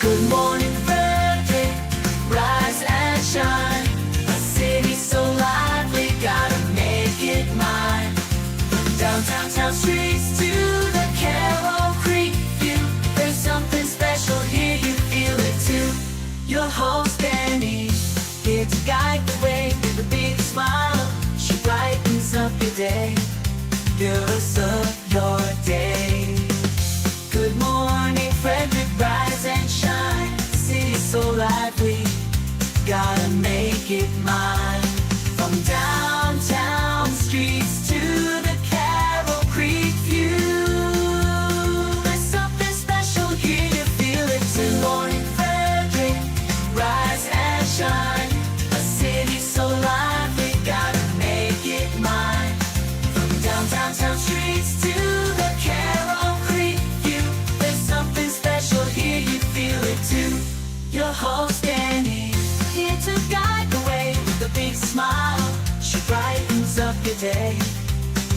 Good morning, Frederick, rise and shine. A city so lively, gotta make it mine. From downtown town streets to the Carroll Creek view, there's something special here, you feel it too. Your host Dani, here to guide the way with a big smile. She brightens up your day, fills up your day. Good morning, Frederick, rise and shine. City so lively, gotta make it mine. From downtown streets to the Carroll Creek view, there's something special here, you feel it too. Good morning, Frederick, rise and shine. A city so lively, gotta make it mine. From downtown streets to the Carroll Creek view, there's something special here, you feel it too. Your host Dani, here to guide the way with a big smile. She brightens up your day,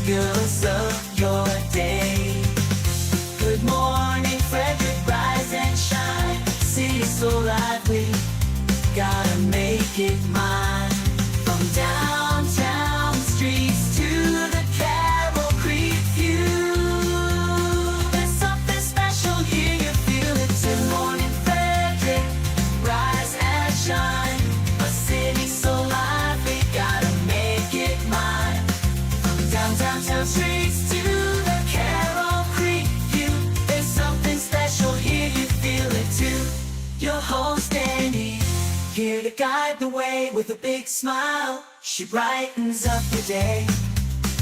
fills up your day. Good morning, Frederick, rise and shine. City so lively, gotta make it mine. From downtown streets to the Carroll Creek view, there's something special here, you feel it too. Good morning, Frederick, rise and shine. A city so lively, gotta make it mine. From downtown streets to the Carroll Creek view, there's something special here, you feel it too. Your host Dani, here to guide the way with a big smile. She brightens up your day,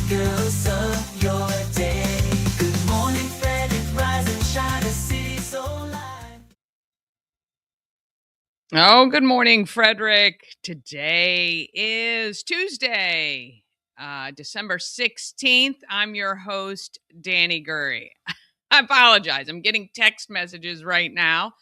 fills up your day. Good morning, Frederick, rise and shine. A city so live. Oh, good morning, Frederick. Today is Tuesday, December 16th. I'm your host, Dani Gurrie. I apologize. I'm getting text messages right now.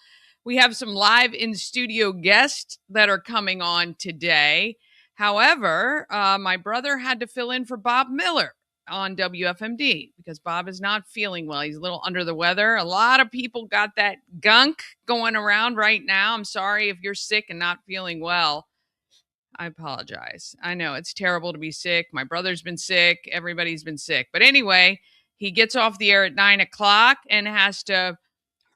We have some live in-studio guests that are coming on today. However, my brother had to fill in for Bob Miller on WFMD because Bob is not feeling well. He's a little under the weather. A lot of people got that gunk going around right now. I'm sorry if you're sick and not feeling well. I apologize. I know it's terrible to be sick. My brother's been sick. Everybody's been sick. But anyway, he gets off the air at 9 o'clock and has to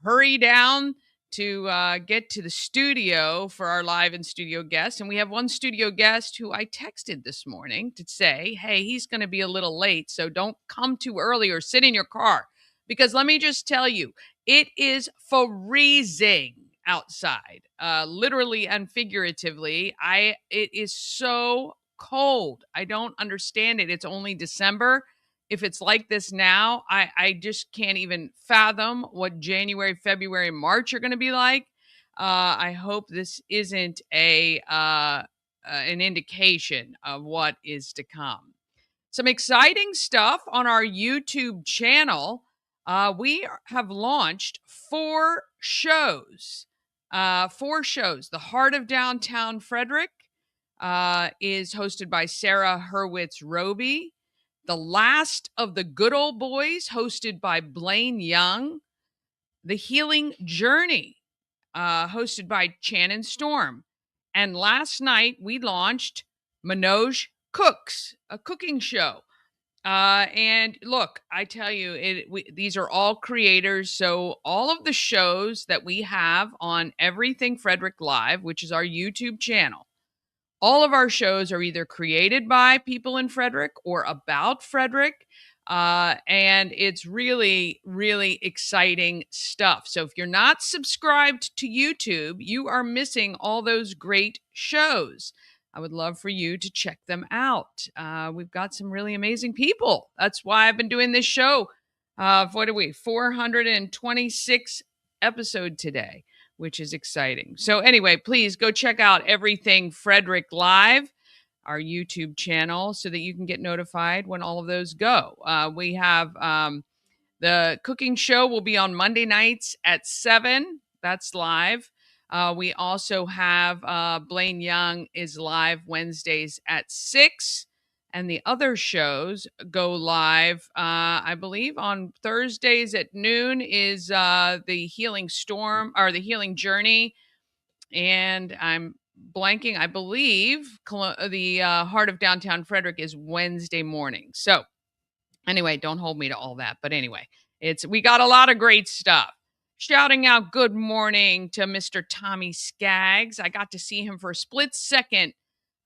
hurry down to get to the studio for our live in studio guest. And we have one studio guest who I texted this morning to say, hey, he's going to be a little late, so don't come too early or sit in your car. Because let me just tell you, it is freezing outside, literally and figuratively. It is so cold. I don't understand it. It's only December. If it's like this now, I just can't even fathom what January, February, March are going to be like. I hope this isn't an indication of what is to come. Some exciting stuff on our YouTube channel. We have launched 4 shows. 4 shows. The Heart of Downtown Frederick is hosted by Sarah Hurwitz-Roby. The Last of the Good Old Boys, hosted by Blaine Young. The Healing Journey, hosted by Shannon Storm. And last night, we launched Manoj Cooks, a cooking show. And look, I tell you, these are all creators. So all of the shows that we have on Everything Frederick Live, which is our YouTube channel, all of our shows are either created by people in Frederick or about Frederick. And it's really, really exciting stuff. So if you're not subscribed to YouTube, you are missing all those great shows. I would love for you to check them out. We've got some really amazing people. That's why I've been doing this show. What are we? 426 episode today, which is exciting. So anyway, please go check out Everything Frederick Live, our YouTube channel, so that you can get notified when all of those go. We have the cooking show will be on Monday nights at 7. That's live. We also have Blaine Young is live Wednesdays at 6. And the other shows go live, I believe, on Thursdays at noon is the Healing Storm or the Healing Journey. And I'm blanking. I believe the Heart of Downtown Frederick is Wednesday morning. So anyway, don't hold me to all that. But anyway, we got a lot of great stuff. Shouting out good morning to Mr. Tommy Skaggs. I got to see him for a split second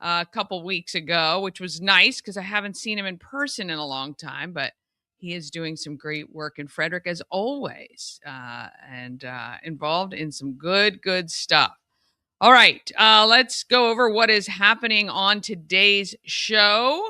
a couple weeks ago, which was nice because I haven't seen him in person in a long time, but he is doing some great work in Frederick as always, and involved in some good stuff. All right, let's go over what is happening on today's show.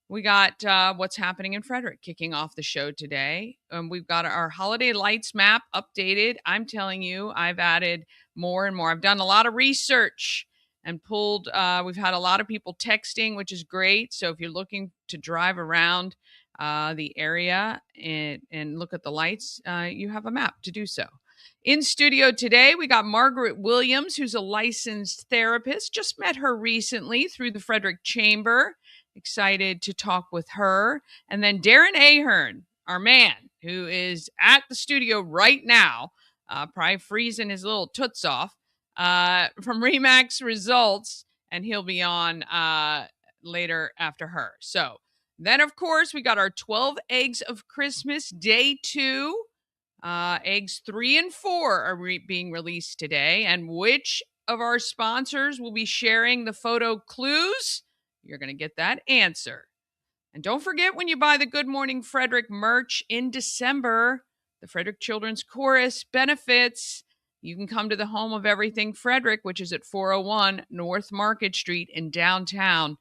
We got what's happening in Frederick kicking off the show today. We've got our holiday lights map updated. I'm telling you, I've added more and more. I've done a lot of research and pulled, we've had a lot of people texting, which is great. So if you're looking to drive around the area and look at the lights, you have a map to do so. In studio today, we got Margaret Willams, who's a licensed therapist. Just met her recently through the Frederick Chamber. Excited to talk with her. And then Darren Ahearn, our man, who is at the studio right now, probably freezing his little toots off from Remax Results, and he'll be on later after her. So then, of course, we got our 12 Eggs of Christmas, Day 2. Eggs 3 and 4 are being released today. And which of our sponsors will be sharing the photo clues? You're going to get that answer. And don't forget, when you buy the Good Morning Frederick merch in December, the Frederick Children's Chorus benefits. You can come to the home of everything Frederick, which is at 401 North Market Street in downtown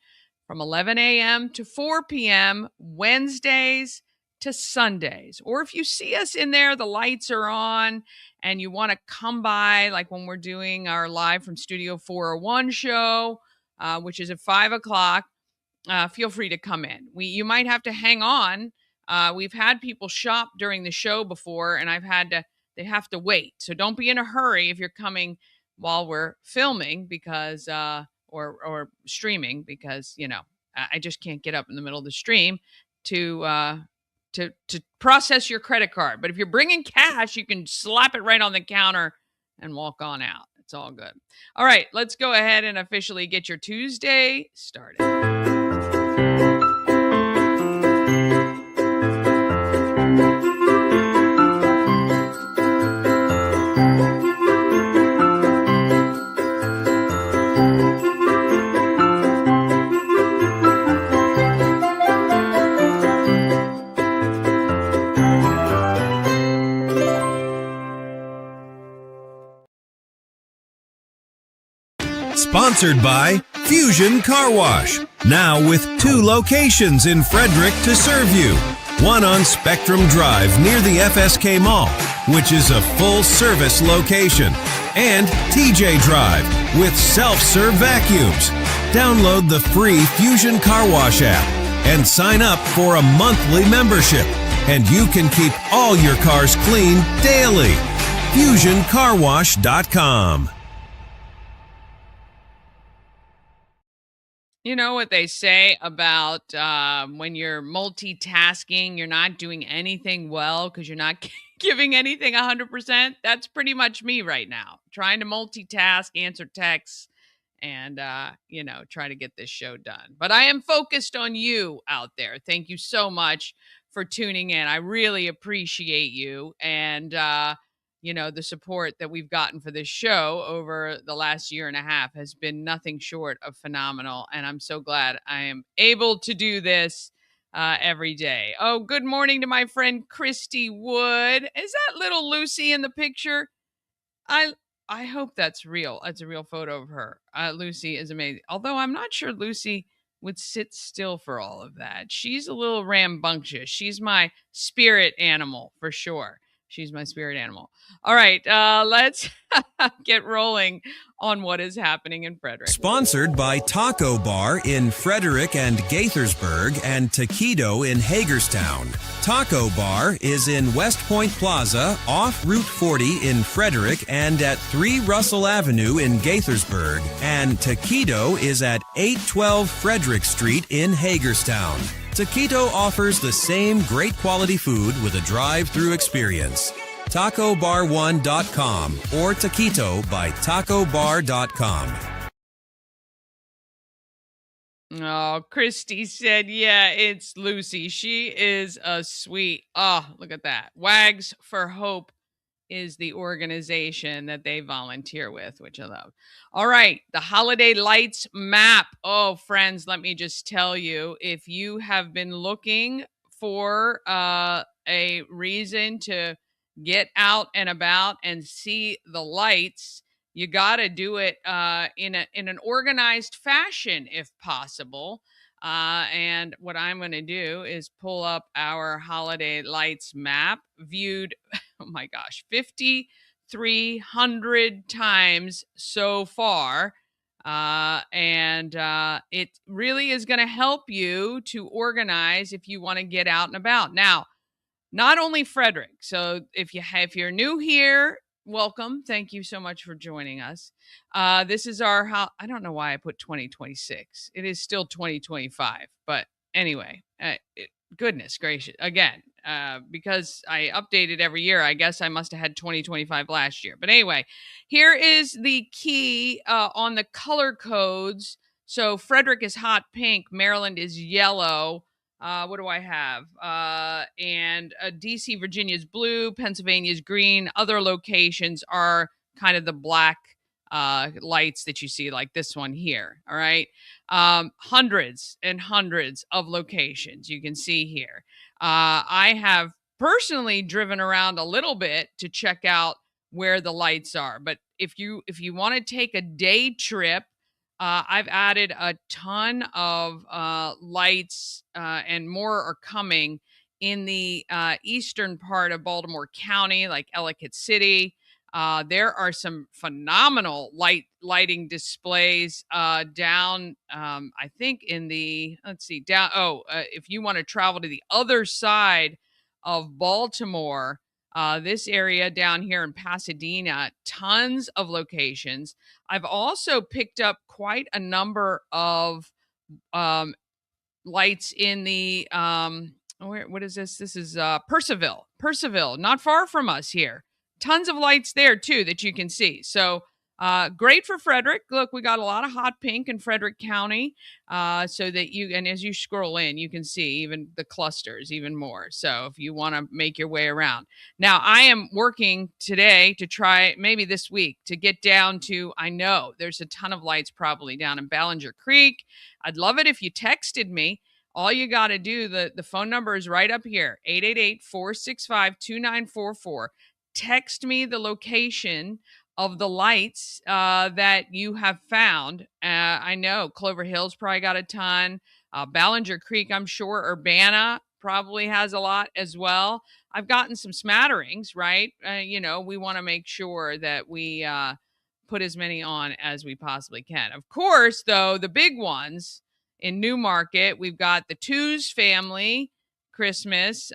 from 11 a.m. to 4 p.m. Wednesdays to Sundays. Or if you see us in there, the lights are on, and you want to come by, like when we're doing our live from Studio 401 show, which is at 5 o'clock, feel free to come in. You might have to hang on. We've had people shop during the show before, and they have to wait. So don't be in a hurry if you're coming while we're filming because, or streaming, because, I just can't get up in the middle of the stream to process your credit card. But if you're bringing cash, you can slap it right on the counter and walk on out. It's all good. All right, let's go ahead and officially get your Tuesday started. Sponsored by Fusion Car Wash. Now with 2 locations in Frederick to serve you. One on Spectrum Drive near the FSK Mall, which is a full-service location. And TJ Drive with self-serve vacuums. Download the free Fusion Car Wash app and sign up for a monthly membership. And you can keep all your cars clean daily. FusionCarWash.com. You know what they say about when you're multitasking, you're not doing anything well because you're not giving anything 100%. That's pretty much me right now, trying to multitask, answer texts, and, try to get this show done. But I am focused on you out there. Thank you so much for tuning in. I really appreciate you. And, the support that we've gotten for this show over the last year and a half has been nothing short of phenomenal. And I'm so glad I am able to do this every day. Oh, good morning to my friend Christy Wood. Is that little Lucy in the picture? I hope that's real. It's a real photo of her. Lucy is amazing. Although I'm not sure Lucy would sit still for all of that. She's a little rambunctious. She's my spirit animal for sure. She's my spirit animal. All right, let's get rolling on what is happening in Frederick. Sponsored by Taco Bar in Frederick and Gaithersburg and Taquito in Hagerstown. Taco Bar is in West Point Plaza off Route 40 in Frederick and at 3 Russell Avenue in Gaithersburg. And Taquito is at 812 Frederick Street in Hagerstown. Taquito offers the same great quality food with a drive-through experience. TacoBar1.com or Taquito by TacoBar.com. Oh, Christy said, yeah, it's Lucy. She is a sweet. Oh, look at that. Wags for Hope is the organization that they volunteer with, which I love. All right, the holiday lights map. Oh, friends, let me just tell you, if you have been looking for a reason to get out and about and see the lights, you got to do it in an organized fashion if possible. And what I'm going to do is pull up our holiday lights map, viewed, oh my gosh, 5,300 times so far. And it really is going to help you to organize if you want to get out and about. Now, not only Frederick. So if you're new here, welcome. Thank you so much for joining us. This is our I don't know why I put 2026. It is still 2025. But anyway, goodness gracious. Again, because I update it every year, I guess I must have had 2025 last year. But anyway, here is the key on the color codes. So Frederick is hot pink. Maryland is yellow. What do I have? And DC, Virginia's blue, Pennsylvania's green. Other locations are kind of the black lights that you see, like this one here. All right. Hundreds and hundreds of locations you can see here. I have personally driven around a little bit to check out where the lights are. But if you want to take a day trip, I've added a ton of lights and more are coming in the eastern part of Baltimore County, like Ellicott City. There are some phenomenal lighting displays down, I think in the, if you want to travel to the other side of Baltimore, this area down here in Pasadena, tons of locations. I've also picked up quite a number of lights in the, what is this? This is Purcellville, not far from us here. Tons of lights there too that you can see. So great for Frederick. Look, we got a lot of hot pink in Frederick County, so that and as you scroll in, you can see even the clusters even more. So if you want to make your way around. Now, I am working today to try, maybe this week, to get down to, I know there's a ton of lights probably down in Ballinger Creek. I'd love it if you texted me. All you got to do, the phone number is right up here, 888-465-2944. Text me the location of the lights that you have found. I know Clover Hill's probably got a ton. Ballinger Creek, I'm sure. Urbana probably has a lot as well. I've gotten some smatterings, right? We want to make sure that we put as many on as we possibly can. Of course, though, the big ones in Newmarket, we've got the Twos family Christmas.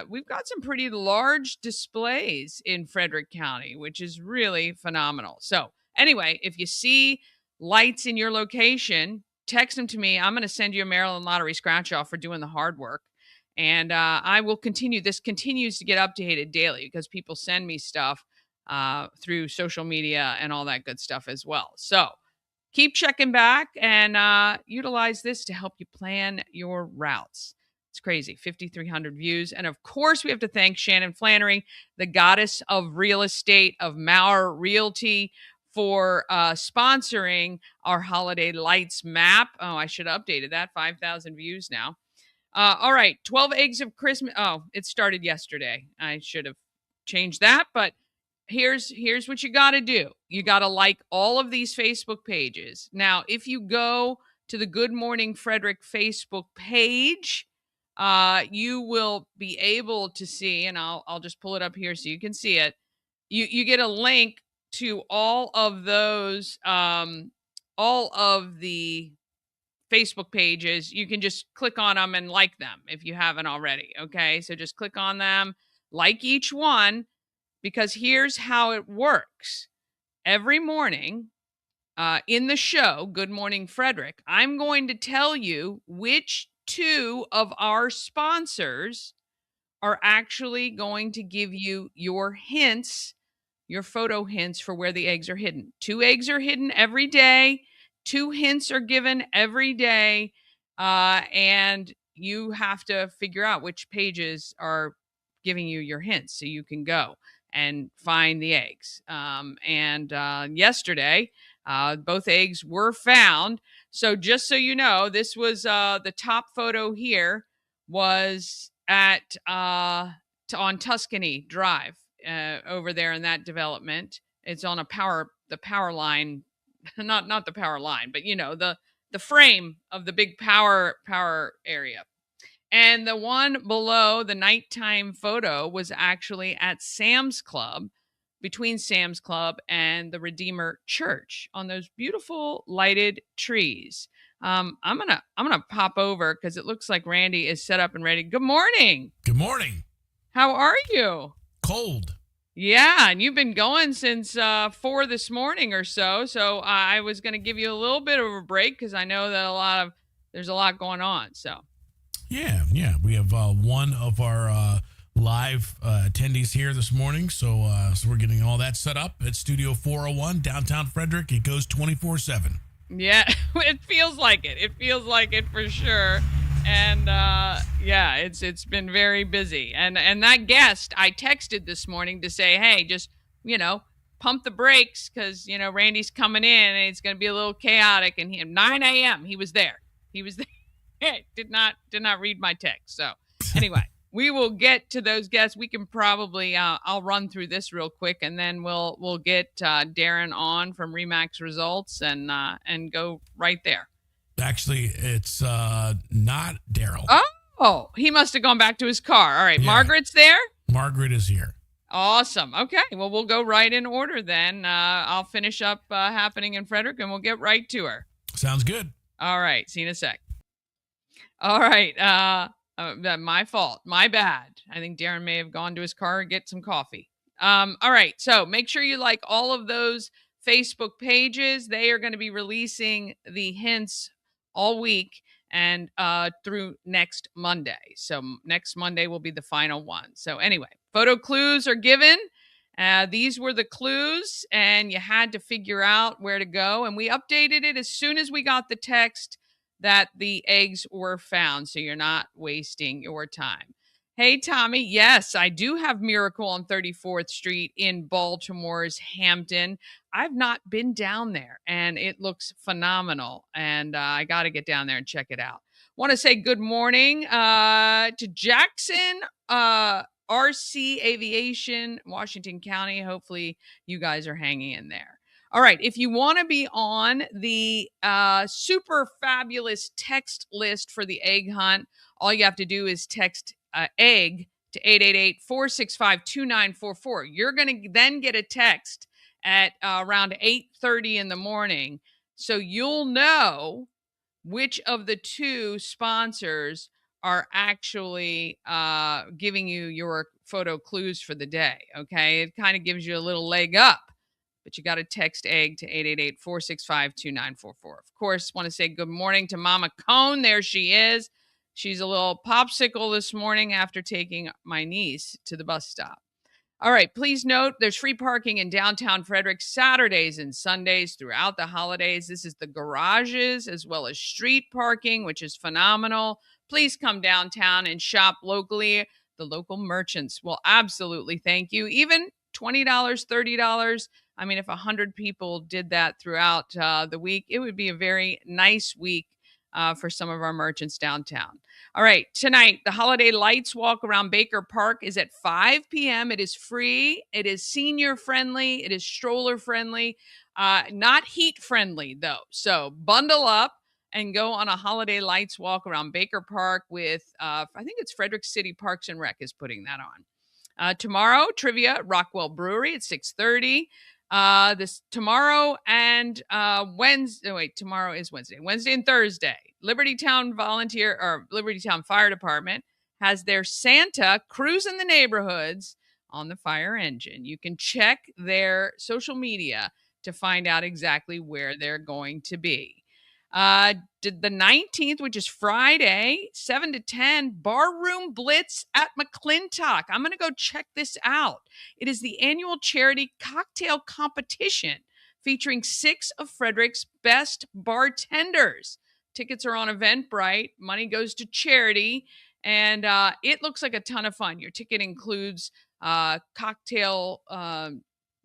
We've got some pretty large displays in Frederick County, which is really phenomenal. So anyway, if you see lights in your location, text them to me. I'm going to send you a Maryland Lottery scratch off for doing the hard work. And I will continue. This continues to get updated daily because people send me stuff through social media and all that good stuff as well. So keep checking back and utilize this to help you plan your routes. It's crazy. 5,300 views. And of course, we have to thank Shannon Flannery, the goddess of real estate of Maurer Realty, for sponsoring our holiday lights map. Oh, I should have updated that. 5,000 views now. All right. 12 eggs of Christmas. Oh, it started yesterday. I should have changed that. But here's what you got to do. You got to like all of these Facebook pages. Now, if you go to the Good Morning Frederick Facebook page, you will be able to see, and I'll just pull it up here so you can see it. You get a link to all of those, all of the Facebook pages. You can just click on them and like them if you haven't already. Okay. So just click on them, like each one, because here's how it works. Every morning in the show, Good Morning Frederick, I'm going to tell you which two of our sponsors are actually going to give you your hints, your photo hints for where the eggs are hidden. 2 eggs are hidden every day. 2 hints are given every day. And you have to figure out which pages are giving you your hints so you can go and find the eggs. And yesterday, both eggs were found. So just so you know, this was the top photo here was at on Tuscany Drive over there in that development. It's on the power line, not the power line, but the frame of the big power area. And the one below, the nighttime photo, was actually at Sam's Club, between Sam's Club and the Redeemer Church, on those beautiful lighted trees. I'm gonna pop over because it looks like Randy is set up and ready. Good morning. Good morning. How are you? Cold. Yeah, and you've been going since 4 this morning or so. So I was going to give you a little bit of a break because I know that there's a lot going on. So Yeah. We have one of our live attendees here this morning, so we're getting all that set up at Studio 401, downtown Frederick. It goes 24/7. yeah, it feels like it. It feels like it for sure. And yeah, it's been very busy. And that guest I texted this morning to say, hey, just pump the brakes because Randy's coming in and it's going to be a little chaotic. And 9 a.m. he was there. He was there. did not read my text. So anyway, we will get to those guests. We can probably I'll run through this real quick and then we'll get Darren on from Remax Results and go right there. Actually, it's not Daryl. Oh, he must have gone back to his car. All right, Yeah. Margaret's there? Margaret is here. Awesome. Okay, well, we'll go right in order then. I'll finish up happening in Frederick and we'll get right to her. Sounds good. All right, see you in a sec. All right, my fault. My bad. I think Darren may have gone to his car and get some coffee. All right, so make sure you like all of those Facebook pages. They are going to be releasing the hints all week and through next Monday. So next Monday will be the final one. So anyway, photo clues are given. These were the clues, and you had to figure out where to go. And we updated it as soon as we got the text that the eggs were found, so you're not wasting your time. Hey, Tommy. Yes, I do have Miracle on 34th Street in Baltimore's Hampton. I've not been down there, and it looks phenomenal, and I got to get down there and check it out. Want to say good morning to Jackson RC Aviation, Washington County. Hopefully, you guys are hanging in there. All right, if you want to be on the super fabulous text list for the egg hunt, all you have to do is text egg to 888-465-2944. You're going to then get a text at around 8:30 in the morning. So you'll know which of the 2 sponsors are actually giving you your photo clues for the day. Okay, it kind of gives you a little leg up. But you got to text egg to 888-465-2944. Of course, want to say good morning to Mama Cone. There she is. She's a little popsicle this morning after taking my niece to the bus stop. All right, please note there's free parking in downtown Frederick Saturdays and Sundays throughout the holidays. This is the garages as well as street parking, which is phenomenal. Please come downtown and shop locally. The local merchants will absolutely thank you. Even $20, $30. I mean, if 100 people did that throughout the week, it would be a very nice week for some of our merchants downtown. All right, tonight, the Holiday Lights Walk around Baker Park is at 5 p.m. It is free. It is senior friendly. It is stroller friendly. Not heat friendly, though. So bundle up and go on a holiday lights walk around Baker Park with, I think it's Frederick City Parks and Rec is putting that on. Tomorrow, trivia at Rockwell Brewery at 6:30. This tomorrow and Wednesday. Wait, tomorrow is Wednesday. Wednesday and Thursday. Libertytown Fire Department has their Santa cruising the neighborhoods on the fire engine. You can check their social media to find out exactly where they're going to be. The 19th, which is Friday, 7 to 10, Barroom Blitz at McClintock. I'm going to go check this out. It is the annual charity cocktail competition featuring 6 of Frederick's best bartenders. Tickets are on Eventbrite. Money goes to charity, and it looks like a ton of fun. Your ticket includes cocktail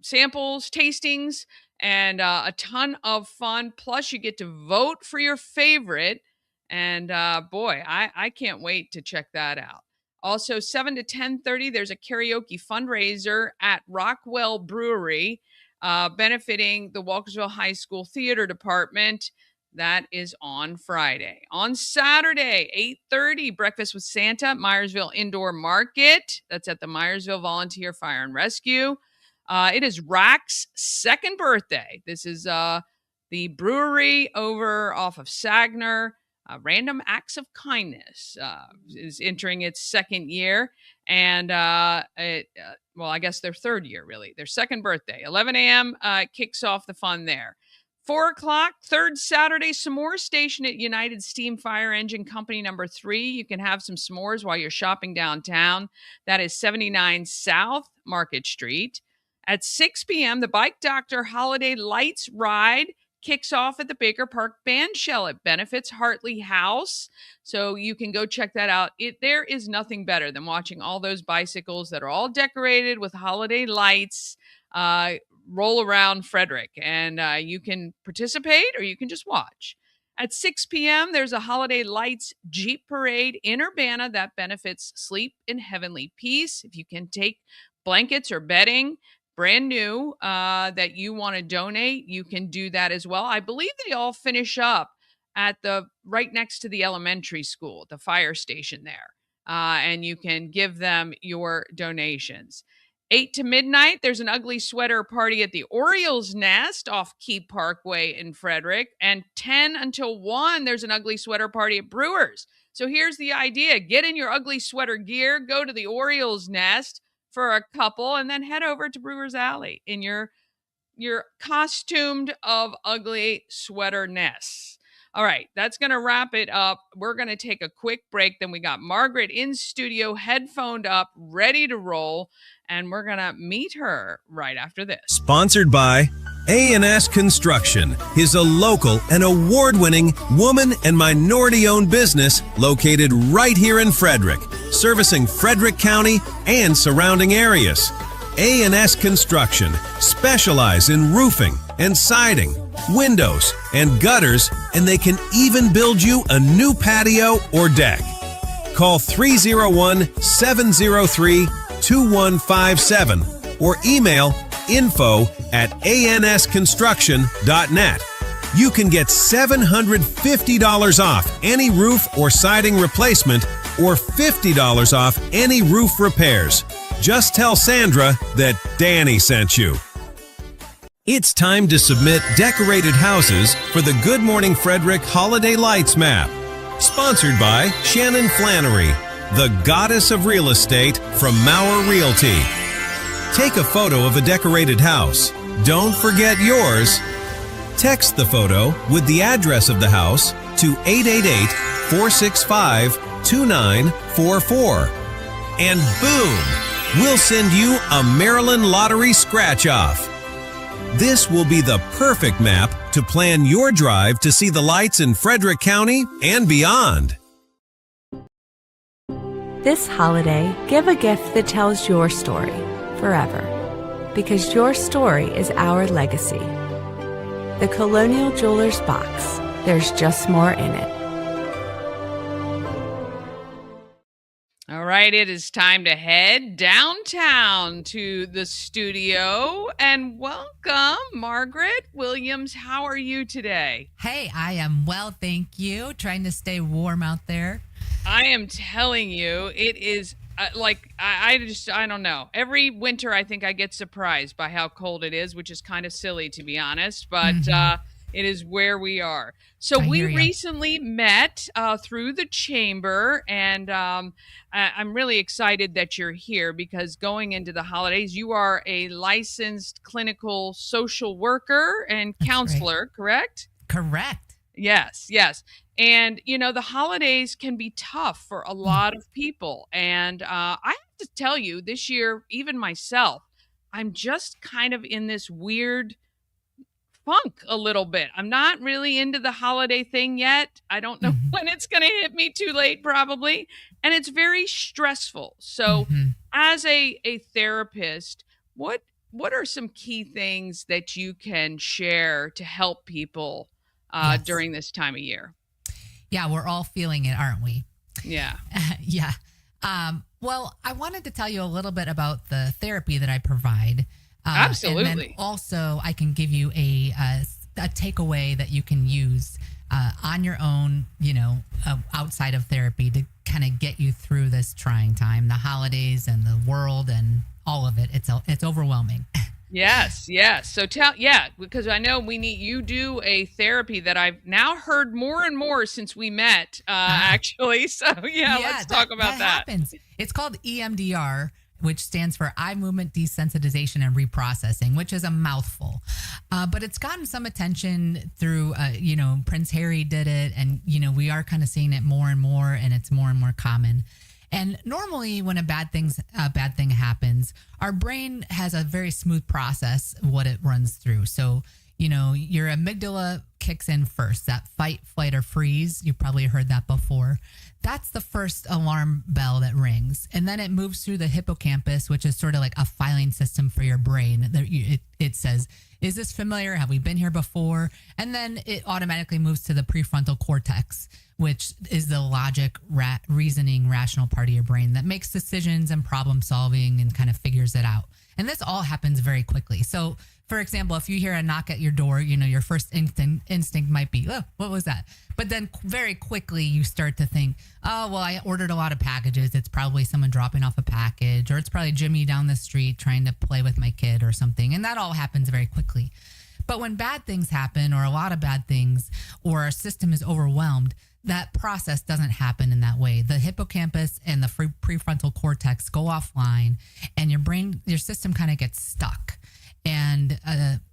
samples, tastings, and a ton of fun. Plus, you get to vote for your favorite. And boy, I can't wait to check that out. Also, 7 to 10:30, there's a karaoke fundraiser at Rockwell Brewery, benefiting the Walkersville High School Theater Department. That is on Friday. On Saturday, 8:30, Breakfast with Santa at Myersville Indoor Market. That's at the Myersville Volunteer Fire and Rescue. It is Rack's second birthday. This is the brewery over off of Sagner. Random Acts of Kindness is entering its second year. And, I guess their third year, really. Their second birthday. 11 a.m. Kicks off the fun there. 4 o'clock, third Saturday s'more station at United Steam Fire Engine Company number 3. You can have some s'mores while you're shopping downtown. That is 79 South Market Street. At 6 p.m., the Bike Doctor Holiday Lights Ride kicks off at the Baker Park Band Shell. It benefits Hartley House, so you can go check that out. There is nothing better than watching all those bicycles that are all decorated with holiday lights roll around Frederick, and you can participate or you can just watch. At 6 p.m., there's a Holiday Lights Jeep Parade in Urbana that benefits Sleep in Heavenly Peace. If you can take blankets or bedding, brand new, that you want to donate, you can do that as well. I believe they all finish up at right next to the elementary school, the fire station there, and you can give them your donations. 8 to midnight, there's an ugly sweater party at the Orioles Nest off Key Parkway in Frederick. And 10 until 1, there's an ugly sweater party at Brewers. So here's the idea. Get in your ugly sweater gear, go to the Orioles Nest for a couple, and then head over to Brewers Alley in your costumed of ugly sweater nests. All right, that's going to wrap it up. We're going to take a quick break. Then we got Margaret in studio, headphoned up, ready to roll, and we're going to meet her right after this. Sponsored by A&S Construction is a local and award-winning woman and minority-owned business located right here in Frederick, servicing Frederick County and surrounding areas. A&S Construction specialize in roofing and siding, windows and gutters, and they can even build you a new patio or deck. Call 301-703-2157 or email info@ansconstruction.net. You can get $750 off any roof or siding replacement or $50 off any roof repairs. Just tell Sandra that Dani sent you. It's time to submit decorated houses for the Good Morning Frederick Holiday Lights Map. Sponsored by Shannon Flannery, the goddess of real estate from Maurer Realty. Take a photo of a decorated house. Don't forget yours. Text the photo with the address of the house to 888-465-2944. And boom! We'll send you a Maryland Lottery scratch-off. This will be the perfect map to plan your drive to see the lights in Frederick County and beyond. This holiday, give a gift that tells your story forever, because your story is our legacy. The Colonial Jewelers box. There's just more in it. All right, it is time to head downtown to the studio and welcome Margaret Willams. How are you today? Hey, I am well, thank you. Trying to stay warm out there. I am telling you, it is I don't know. Every winter, I think I get surprised by how cold it is, which is kind of silly, to be honest, but it is where we are. So we recently met through the chamber, and I'm really excited that you're here because going into the holidays, you are a licensed clinical social worker and counselor, correct? Correct. Yes. And, the holidays can be tough for a lot of people. And I have to tell you, this year, even myself, I'm just kind of in this weird funk a little bit. I'm not really into the holiday thing yet. I don't know when it's going to hit me, too late probably. And it's very stressful. So as a therapist, what are some key things that you can share to help people during this time of year? Yeah, we're all feeling it, aren't we? Yeah. Yeah. Well, I wanted to tell you a little bit about the therapy that I provide. Absolutely. And then also, I can give you a takeaway that you can use on your own, outside of therapy to kind of get you through this trying time, the holidays and the world and all of it. It's overwhelming. Yes. So because I know you do a therapy that I've now heard more and more since we met, actually. So let's talk about that. Happens. It's called EMDR, which stands for eye movement desensitization and reprocessing, which is a mouthful. But it's gotten some attention through, Prince Harry did it. And, we are kind of seeing it more and more, and it's more and more common. And normally when a bad thing happens, our brain has a very smooth process what it runs through. So, your amygdala kicks in first, that fight, flight, or freeze. You've probably heard that before. That's the first alarm bell that rings. And then it moves through the hippocampus, which is sort of like a filing system for your brain. It says, is this familiar? Have we been here before? And then it automatically moves to the prefrontal cortex, which is the logic, reasoning, rational part of your brain that makes decisions and problem solving and kind of figures it out. And this all happens very quickly. So, for example, if you hear a knock at your door, your first instinct might be, oh, what was that? But then very quickly you start to think, oh, well, I ordered a lot of packages. It's probably someone dropping off a package, or it's probably Jimmy down the street trying to play with my kid or something. And that all happens very quickly. But when bad things happen, or a lot of bad things, or our system is overwhelmed, that process doesn't happen in that way. The hippocampus and the prefrontal cortex go offline, and your system kind of gets stuck. And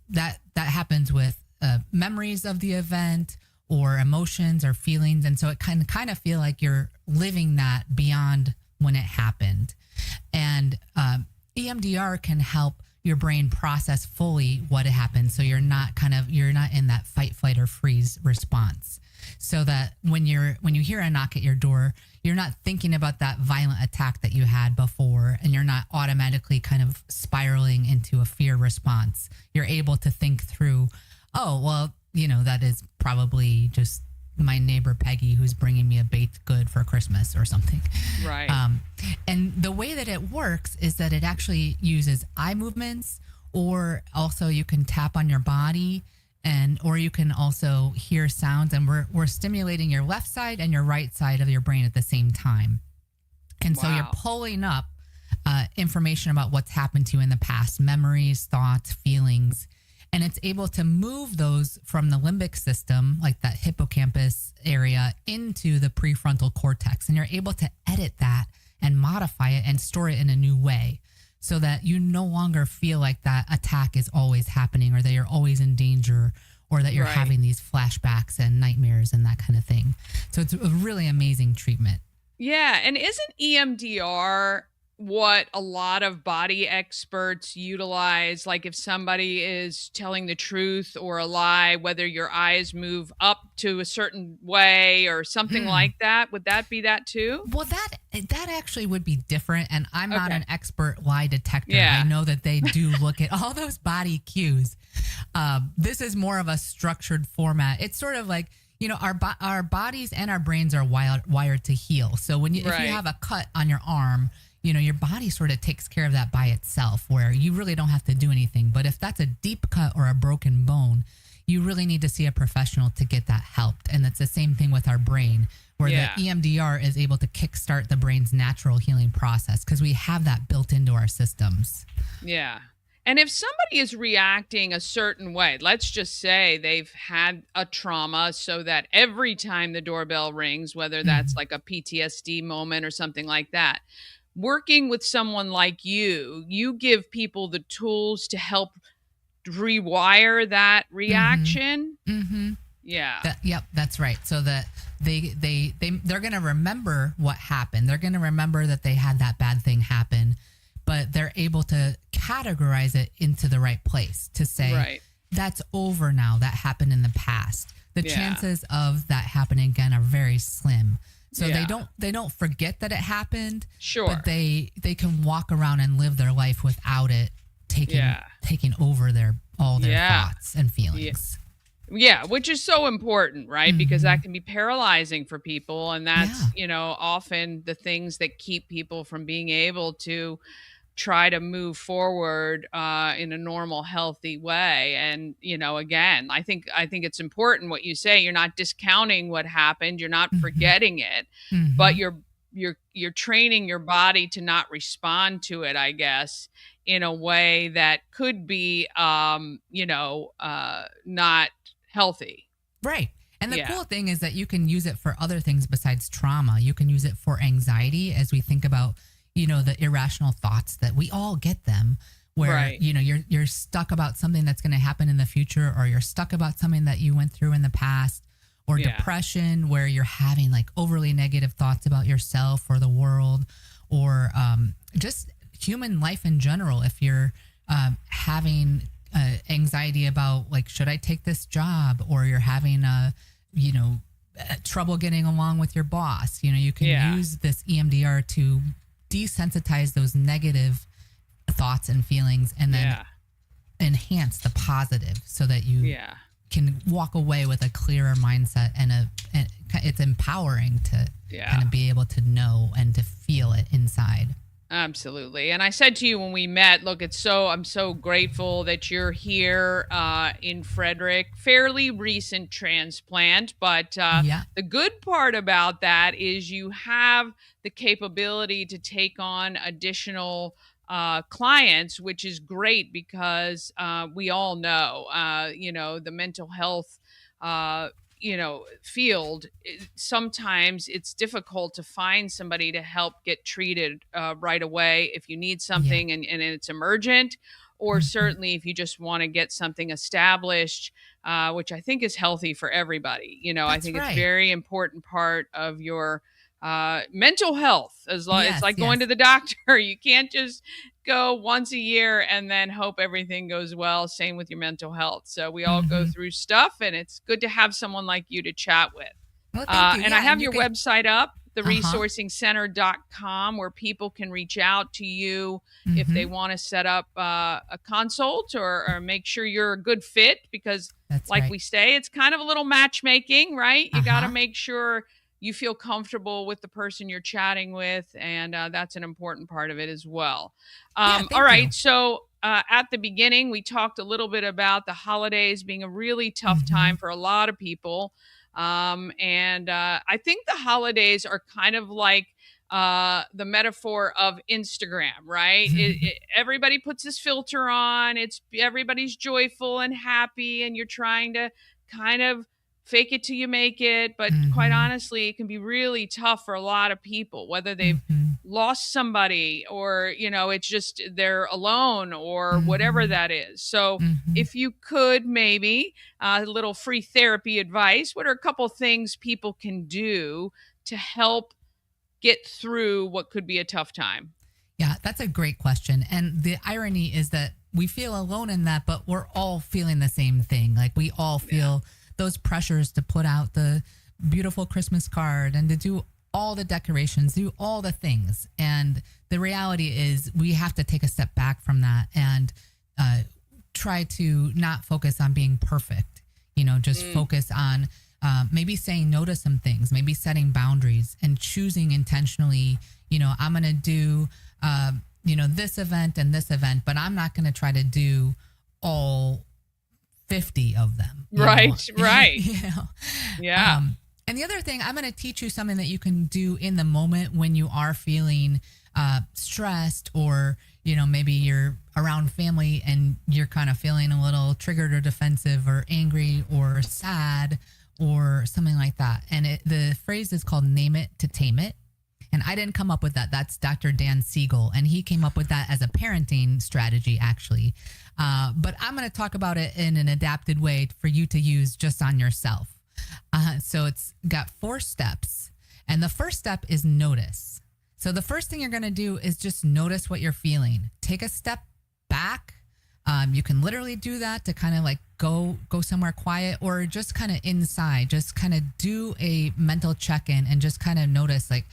that happens with memories of the event or emotions or feelings. And so it can kind of feel like you're living that beyond when it happened. And EMDR can help your brain process fully what happened. So you're not in that fight, flight, or freeze response. So that when you hear a knock at your door, you're not thinking about that violent attack that you had before, and you're not automatically kind of spiraling into a fear response. You're able to think through, oh, well, that is probably just my neighbor Peggy who's bringing me a baked good for Christmas or something. Right. And the way that it works is that it actually uses eye movements, or also you can tap on your body, or you can also hear sounds, and we're stimulating your left side and your right side of your brain at the same time. And so you're pulling up information about what's happened to you in the past, memories, thoughts, feelings, and it's able to move those from the limbic system, like that hippocampus area, into the prefrontal cortex. And you're able to edit that and modify it and store it in a new way, so that you no longer feel like that attack is always happening, or that you're always in danger, or that you're having these flashbacks and nightmares and that kind of thing. So it's a really amazing treatment. Yeah. And isn't EMDR what a lot of body experts utilize? Like if somebody is telling the truth or a lie, whether your eyes move up to a certain way or something like that, would that be that too? Well, that actually would be different. And I'm not an expert lie detector. Yeah. I know that they do look at all those body cues. This is more of a structured format. It's sort of like, our bodies and our brains are wired to heal. So if you have a cut on your arm, your body sort of takes care of that by itself, where you really don't have to do anything. But if that's a deep cut or a broken bone, you really need to see a professional to get that helped. And it's the same thing with our brain, where the EMDR is able to kickstart the brain's natural healing process, because we have that built into our systems. Yeah. And if somebody is reacting a certain way, let's just say they've had a trauma, so that every time the doorbell rings, whether that's like a PTSD moment or something like that, working with someone like you give people the tools to help rewire that reaction. Yeah. Yep, that's right. So that they're going to remember what happened. They're going to remember that they had that bad thing happen, but they're able to categorize it into the right place to say, that's over now. That happened in the past. The chances of that happening again are very slim. So they don't forget that it happened. Sure. But they can walk around and live their life without it taking over all their thoughts and feelings. Yeah, which is so important, right? Because that can be paralyzing for people. And that's, often the things that keep people from being able to try to move forward in a normal, healthy way. And, again, I think it's important what you say. You're not discounting what happened. You're not forgetting it, but you're training your body to not respond to it, I guess, in a way that could be, not healthy. Right. And the cool thing is that you can use it for other things besides trauma. You can use it for anxiety, as we think about, the irrational thoughts that we all get them, where, you're stuck about something that's going to happen in the future, or you're stuck about something that you went through in the past, or depression, where you're having like overly negative thoughts about yourself or the world, or just human life in general. If you're having anxiety about, like, should I take this job, or you're having trouble getting along with your boss, you can use this EMDR to desensitize those negative thoughts and feelings, and then enhance the positive, so that you can walk away with a clearer mindset, and it's empowering to kind of be able to know and to feel it inside. Absolutely. And I said to you when we met, look, I'm so grateful that you're here in Frederick. Fairly recent transplant, but the good part about that is you have the capability to take on additional clients, which is great, because we all know, the mental health field, sometimes it's difficult to find somebody to help get treated right away if you need something and it's emergent, or certainly if you just want to get something established, which I think is healthy for everybody. I think it's a very important part of your mental health. It's like going to the doctor. You can't just go once a year and then hope everything goes well. Same with your mental health. So we all go through stuff, and it's good to have someone like you to chat with. Well, thank you. And I have your website up, theresourcingcenter.com, where people can reach out to you if they want to set up a consult or make sure you're a good fit, because we say, it's kind of a little matchmaking, right? You got to make sure you feel comfortable with the person you're chatting with, and that's an important part of it as well. All right. So at the beginning, we talked a little bit about the holidays being a really tough time for a lot of people. And I think the holidays are kind of like the metaphor of Instagram, right? Everybody puts this filter on. Everybody's joyful and happy, and you're trying to kind of fake it till you make it. But quite honestly, it can be really tough for a lot of people, whether they've lost somebody, or, it's just they're alone, or whatever that is. So if you could, maybe a little free therapy advice, what are a couple things people can do to help get through what could be a tough time? Yeah, that's a great question. And the irony is that we feel alone in that, but we're all feeling the same thing. Like, we all feel those pressures to put out the beautiful Christmas card and to do all the decorations, do all the things. And the reality is we have to take a step back from that and try to not focus on being perfect, just focus on maybe saying no to some things, maybe setting boundaries and choosing intentionally, I'm going to do, this event and this event, but I'm not going to try to do all 50 of them. Right. Yeah. And the other thing, I'm going to teach you something that you can do in the moment when you are feeling stressed, or, maybe you're around family and you're kind of feeling a little triggered or defensive or angry or sad or something like that. And the phrase is called name it to tame it. And I didn't come up with that. That's Dr. Dan Siegel. And he came up with that as a parenting strategy, actually. But I'm going to talk about it in an adapted way for you to use just on yourself. So it's got 4 steps. And the first step is notice. So the first thing you're going to do is just notice what you're feeling. Take a step back. You can literally do that to kind of like go somewhere quiet, or just kind of inside, just kind of do a mental check-in and just kind of notice like,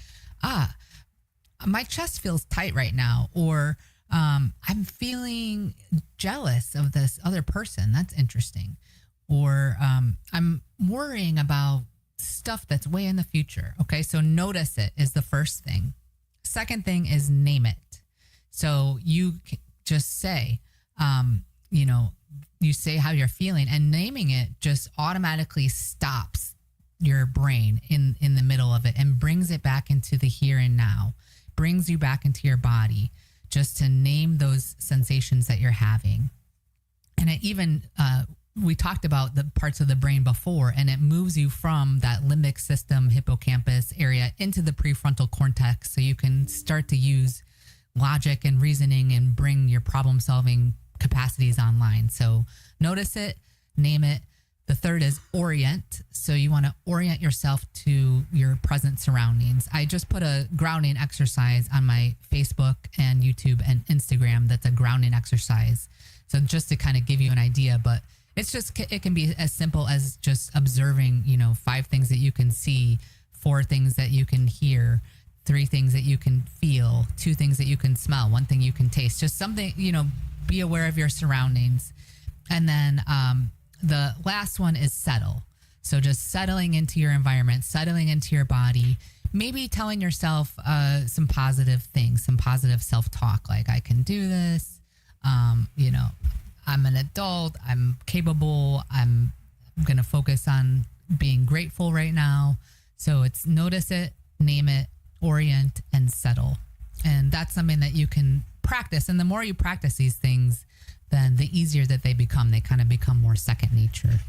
my chest feels tight right now, or I'm feeling jealous of this other person. That's interesting. Or I'm worrying about stuff that's way in the future. Okay, so notice it is the first thing. Second thing is name it. So you just say, you say how you're feeling, and naming it just automatically stops your brain in the middle of it and brings it back into the here and now, brings you back into your body, just to name those sensations that you're having. And it even, we talked about the parts of the brain before, and it moves you from that limbic system, hippocampus area into the prefrontal cortex, so you can start to use logic and reasoning and bring your problem solving capacities online. So notice it, name it. The third is orient. So you want to orient yourself to your present surroundings. I just put a grounding exercise on my Facebook and YouTube and Instagram. That's a grounding exercise. So just to kind of give you an idea, but it can be as simple as just observing, 5 things that you can see, 4 things that you can hear, 3 things that you can feel, 2 things that you can smell, 1 thing you can taste, just something, be aware of your surroundings. And then, the last one is settle. So just settling into your environment, settling into your body, maybe telling yourself some positive things, some positive self-talk, like I can do this. I'm an adult, I'm capable, I'm going to focus on being grateful right now. So it's notice it, name it, orient, and settle. And that's something that you can practice. And the more you practice these things, then the easier that they become. They kind of become more second nature.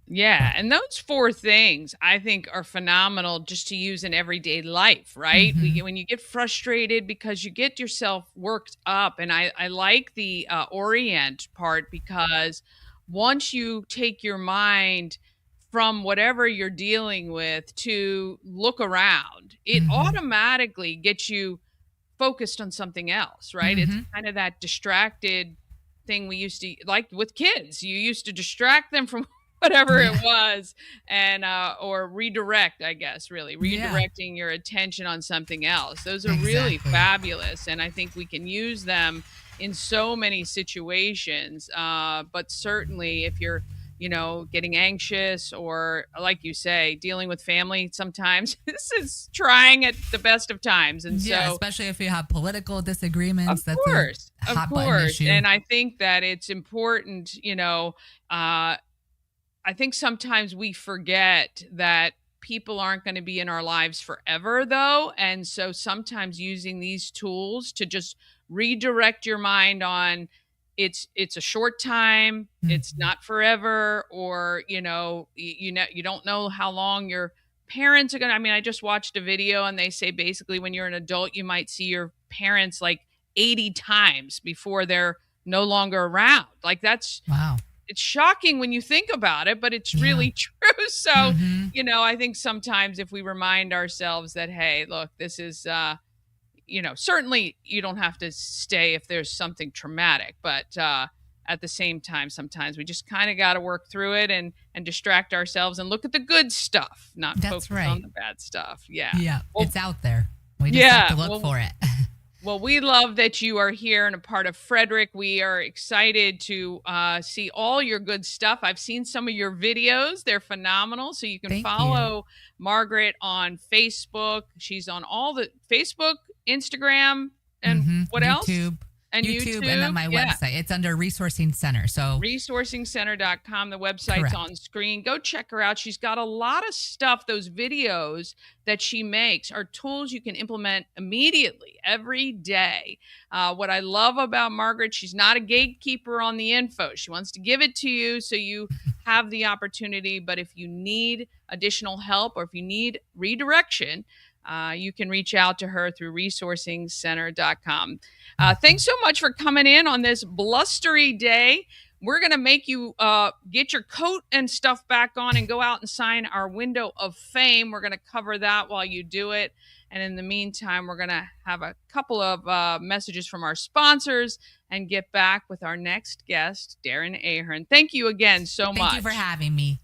Yeah. And those 4 things I think are phenomenal just to use in everyday life, right? Mm-hmm. When you get frustrated because you get yourself worked up. And I like the orient part, because once you take your mind from whatever you're dealing with to look around, it Mm-hmm. automatically gets you focused on something else, right? Mm-hmm. It's kind of that distracted thing we used to, like with kids, you used to distract them from whatever it was, and or redirect, I guess, really redirecting your attention on something else. Those are really fabulous, and I think we can use them in so many situations, but certainly if you're getting anxious, or like you say, dealing with family, sometimes this is trying at the best of times. And so, especially if you have political disagreements, of course. Issue. And I think that it's important, I think sometimes we forget that people aren't going to be in our lives forever, though. And so sometimes using these tools to just redirect your mind on it's a short time, it's not forever, or you don't know how long your parents are gonna. I just watched a video, and they say basically when you're an adult, you might see your parents like 80 times before they're no longer around. Like that's wow. It's shocking when you think about it, but it's really true. So, I think sometimes if we remind ourselves that, hey, look, this is certainly you don't have to stay if there's something traumatic, but at the same time, sometimes we just kind of got to work through it and distract ourselves and look at the good stuff, not focus on the bad stuff. Yeah. Yeah. Well, it's out there. We just have to look for it. Well, we love that you are here and a part of Frederick. We are excited to see all your good stuff. I've seen some of your videos. They're phenomenal. So you can Thank you. follow Margaret on Facebook. She's on all the Facebook, Instagram, and what else? YouTube. And YouTube, and then my yeah. website. It's under Resourcing Center. So resourcingcenter.com. The website's Correct. on screen. Go check her out. She's got a lot of stuff. Those videos that she makes are tools you can implement immediately every day. What I love about Margaret, she's not a gatekeeper on the info. She wants to give it to you so you have the opportunity. But if you need additional help or if you need redirection, you can reach out to her through resourcingcenter.com. Thanks so much for coming in on this blustery day. We're going to make you get your coat and stuff back on and go out and sign our window of fame. We're going to cover that while you do it. And in the meantime, we're going to have a couple of messages from our sponsors and get back with our next guest, Darren Ahearn. Thank you again so much. thank you for having me.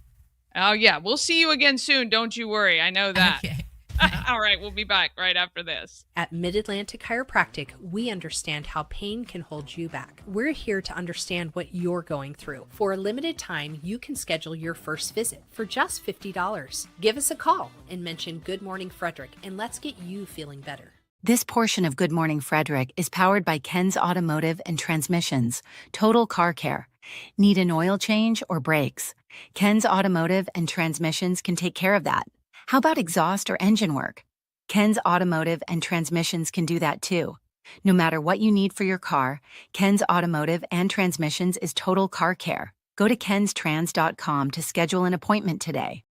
Oh, yeah. We'll see you again soon. Don't you worry. I know that. Okay. All right. We'll be back right after this. At Mid-Atlantic Chiropractic, we understand how pain can hold you back. We're here to understand what you're going through. For a limited time, you can schedule your first visit for just $50. Give us a call and mention Good Morning Frederick, and let's get you feeling better. This portion of Good Morning Frederick is powered by Ken's Automotive and Transmissions, Total Car Care. Need an oil change or brakes? Ken's Automotive and Transmissions can take care of that. How about exhaust or engine work? Ken's Automotive and Transmissions can do that too. No matter what you need for your car, Ken's Automotive and Transmissions is Total Car Care. Go to kenstrans.com to schedule an appointment today.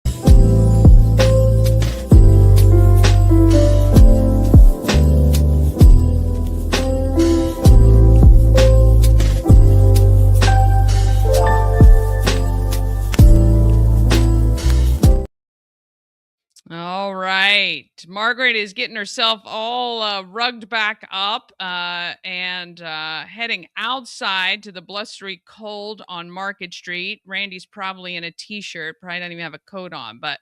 All right. Margaret is getting herself all rugged back up and heading outside to the blustery cold on Market Street. Randy's probably in a t-shirt, probably doesn't even have a coat on. But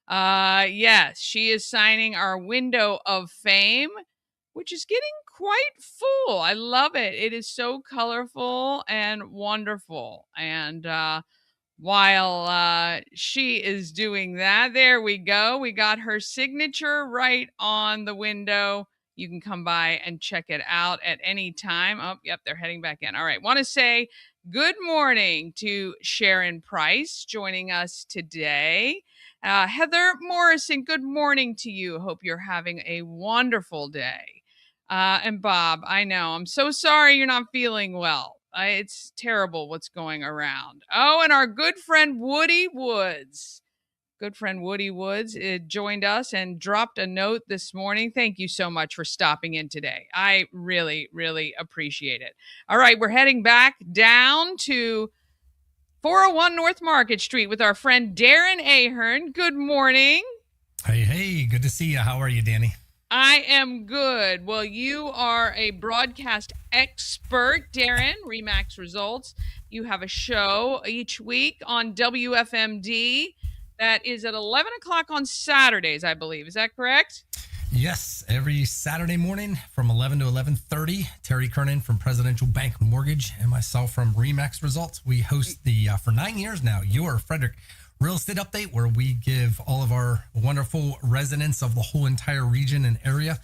yes, she is signing our window of fame, which is getting quite full. I love it. It is so colorful and wonderful. And while she is doing that, there we go. We got her signature right on the window. You can come by and check it out at any time. Oh, yep, they're heading back in. All right. Want to say good morning to Sharon Price joining us today. Heather Morrison, good morning to you. Hope you're having a wonderful day. And Bob, I know, I'm so sorry you're not feeling well. It's terrible what's going around. Oh, and our good friend Woody Woods. Good friend Woody Woods joined us and dropped a note this morning. Thank you so much for stopping in today. I really, really appreciate it. All right, we're heading back down to 401 North Market Street with our friend Darren Ahearn. Good morning. Hey, good to see you. How are you, Dani? I am good. Well, you are a broadcast expert, Darren, Remax Results. You have a show each week on WFMD that is at 11 o'clock on Saturdays, I believe. Is that correct? Yes, every Saturday morning from 11 to 11:30. Terry Kernan from Presidential Bank Mortgage and myself from Remax Results. We host the, for 9 years now, your Frederick Real Estate Update, where we give all of our wonderful residents of the whole entire region and area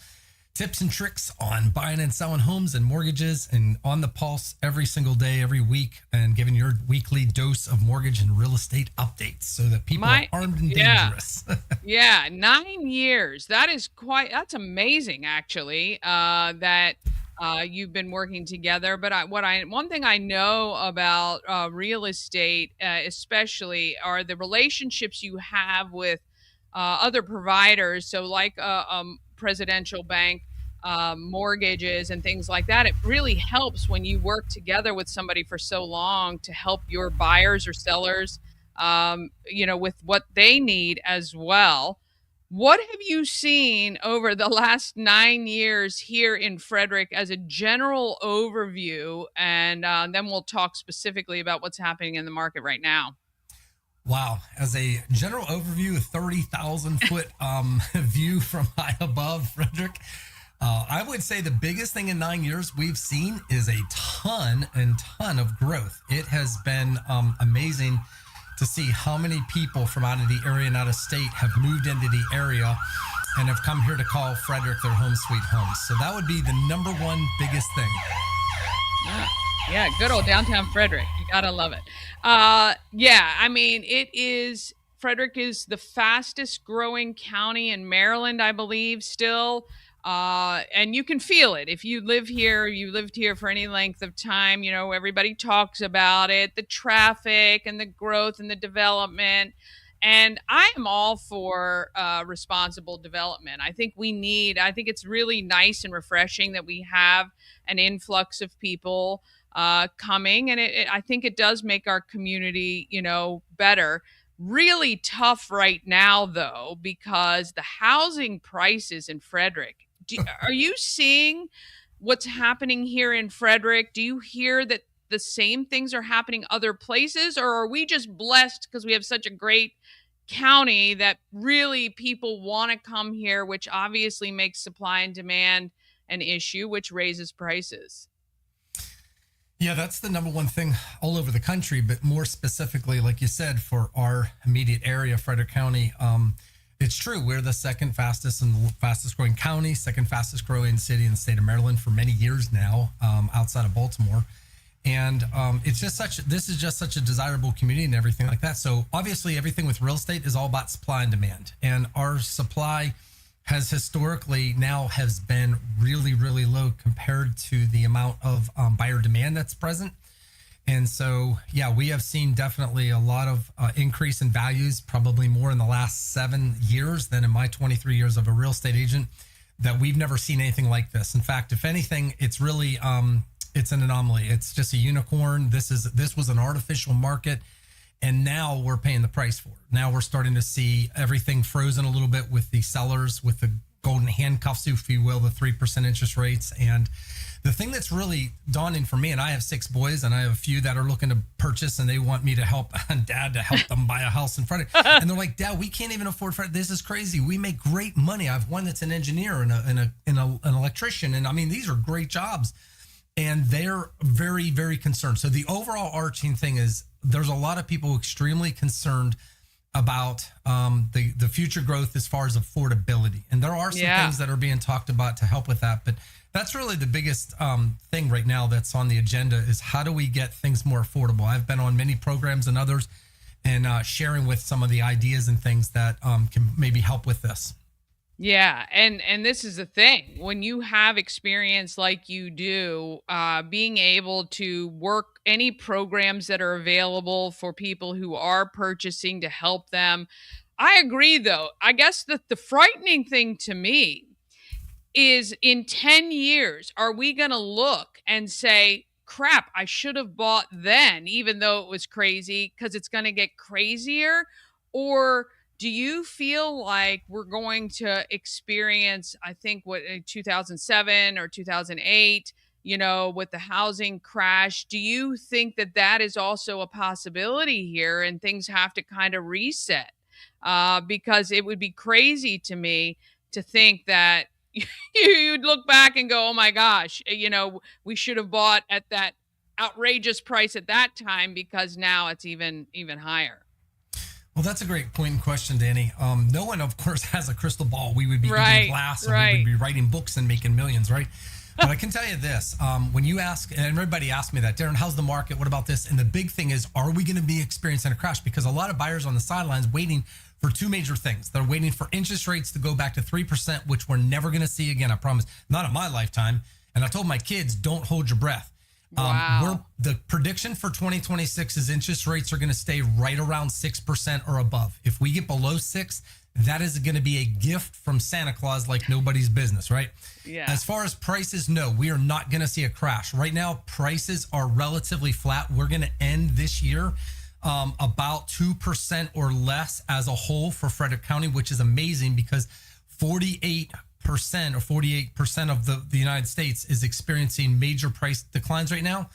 tips and tricks on buying and selling homes and mortgages, and on the pulse every single day, every week, and giving your weekly dose of mortgage and real estate updates so that people are armed and dangerous. Yeah, 9 years. That's amazing, actually, that you've been working together. But one thing I know about real estate, especially, are the relationships you have with other providers. So like Presidential Bank mortgages and things like that. It really helps when you work together with somebody for so long to help your buyers or sellers, with what they need as well. What have you seen over the last 9 years here in Frederick as a general overview? And then we'll talk specifically about what's happening in the market right now. Wow. As a general overview, a 30,000 foot view from high above Frederick, I would say the biggest thing in 9 years we've seen is a ton of growth. It has been amazing to see how many people from out of the area and out of state have moved into the area and have come here to call Frederick their home sweet home. So that would be the number one biggest thing. Yeah, good old downtown Frederick. You gotta love it. Frederick is the fastest growing county in Maryland, I believe, still. And you can feel it. If you live here, you lived here for any length of time, everybody talks about it, the traffic and the growth and the development. And I am all for responsible development. I think it's really nice and refreshing that we have an influx of people coming. And I think it does make our community, better. Really tough right now, though, because the housing prices in Frederick. Are you seeing what's happening here in Frederick? Do you hear that the same things are happening other places, or are we just blessed because we have such a great county that really people want to come here, which obviously makes supply and demand an issue, which raises prices? Yeah, that's the number one thing all over the country, but more specifically, like you said, for our immediate area, Frederick County, it's true. We're the second fastest and fastest growing county, second fastest growing city in the state of Maryland for many years now, outside of Baltimore. And this is just such a desirable community and everything like that. So obviously everything with real estate is all about supply and demand. And our supply has historically has been really, really low compared to the amount of buyer demand that's present. And so, yeah, we have seen definitely a lot of increase in values, probably more in the last 7 years than in my 23 years of a real estate agent, that we've never seen anything like this. In fact, if anything, it's really, it's an anomaly. It's just a unicorn. This was an artificial market. And now we're paying the price for it. Now we're starting to see everything frozen a little bit with the sellers, with the golden handcuffs, if you will, the 3% interest rates. And the thing that's really daunting for me, and I have 6 boys and I have a few that are looking to purchase and they want me to help and Dad to help them buy a house in Frederick. And they're like, Dad, we can't even afford Frederick. This is crazy. We make great money. I have one that's an engineer and an electrician. And I mean, these are great jobs. And they're very, very concerned. So the overall arching thing is there's a lot of people extremely concerned about the future growth as far as affordability. And there are some things that are being talked about to help with that. But that's really the biggest thing right now that's on the agenda is how do we get things more affordable? I've been on many programs and others and sharing with some of the ideas and things that can maybe help with this. Yeah. And this is the thing. When you have experience like you do, being able to work any programs that are available for people who are purchasing to help them. I agree, though. I guess that the frightening thing to me is in 10 years, are we going to look and say, crap, I should have bought then, even though it was crazy, because it's going to get crazier? Or do you feel like we're going to experience, I think, what 2007 or 2008, with the housing crash? Do you think that that is also a possibility here and things have to kind of reset? Because it would be crazy to me to think that you'd look back and go, oh my gosh, we should have bought at that outrageous price at that time because now it's even higher. Well, that's a great point and question, Dani. No one, of course, has a crystal ball. We would be eating glass and we would be writing books and making millions, right? But I can tell you this, when you ask, and everybody asked me that, Darren, how's the market? What about this? And the big thing is, are we going to be experiencing a crash? Because a lot of buyers on the sidelines waiting for 2 major things. They're waiting for interest rates to go back to 3%, which we're never going to see again, I promise. Not in my lifetime. And I told my kids, don't hold your breath. Wow. The prediction for 2026 is interest rates are going to stay right around 6% or above. If we get below 6%, that is going to be a gift from Santa Claus like nobody's business, right? Yeah. As far as prices, no, we are not going to see a crash. Right now, prices are relatively flat. We're going to end this year about 2% or less as a whole for Frederick County, which is amazing because 48% of the United States is experiencing major price declines right now.